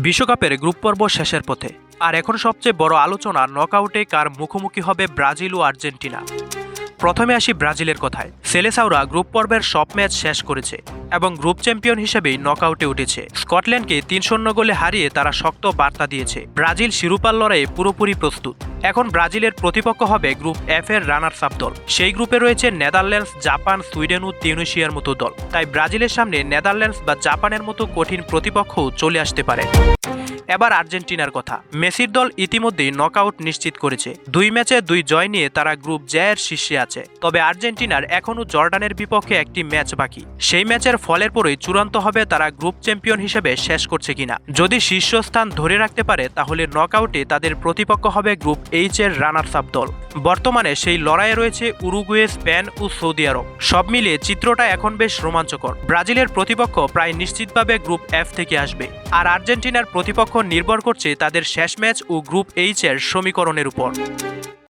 বিশ্বকাপের গ্রুপ পর্ব শেষের পথে, আর এখন সবচেয়ে বড় আলোচনা নকআউটে কার মুখোমুখি হবে ব্রাজিল ও আর্জেন্টিনা। প্রথমে আসি ব্রাজিলের কথায়। সেলেসাওরা গ্রুপ পর্বের সব ম্যাচ শেষ করেছে এবং গ্রুপ চ্যাম্পিয়ন হিসেবেই নকআউটে উঠেছে। স্কটল্যান্ডকে ৩-০ গোলে হারিয়ে তারা শক্ত বার্তা দিয়েছে ব্রাজিল শিরোপার লড়াইয়ে পুরোপুরি প্রস্তুত। এখন ব্রাজিলের প্রতিপক্ষ হবে গ্রুপ এফ এর রানার্স আপ দল। সেই গ্রুপে রয়েছে নেদারল্যান্ডস, জাপান, সুইডেন ও তিউনিসিয়ার মতো দল। তাই ব্রাজিলের সামনে নেদারল্যান্ডস বা জাপানের মতো কঠিন প্রতিপক্ষও চলে আসতে পারে। এবার আর্জেন্টিনার কথা। মেসির দল ইতিমধ্যেই নকআউট নিশ্চিত করেছে। ২ ম্যাচে ২ জয় নিয়ে তারা গ্রুপ জে এর শীর্ষে আছে। তবে আর্জেন্টিনার এখনও জর্ডানের বিপক্ষে একটি ম্যাচ বাকি। সেই ম্যাচের ফলের পরেই চূড়ান্ত হবে তারা গ্রুপ চ্যাম্পিয়ন হিসেবে শেষ করছে কিনা। যদি শীর্ষস্থান ধরে রাখতে পারে তাহলে নকআউটে তাদের প্রতিপক্ষ হবে গ্রুপ এইচ এর রানার্স আপ দল। বর্তমানে সেই লড়াইয়ে রয়েছে উরুগুয়ে, স্পেন ও সৌদি আরব। সব মিলিয়ে চিত্রটা এখন বেশ রোমাঞ্চকর। ব্রাজিলের প্রতিপক্ষ প্রায় নিশ্চিতভাবে গ্রুপ এফ থেকে আসবে, আর আর্জেন্টিনার প্রতিপক্ষ নির্ভর করছে তাদের শেষ ম্যাচ ও গ্রুপ এইচ এর সমীকরণের উপর।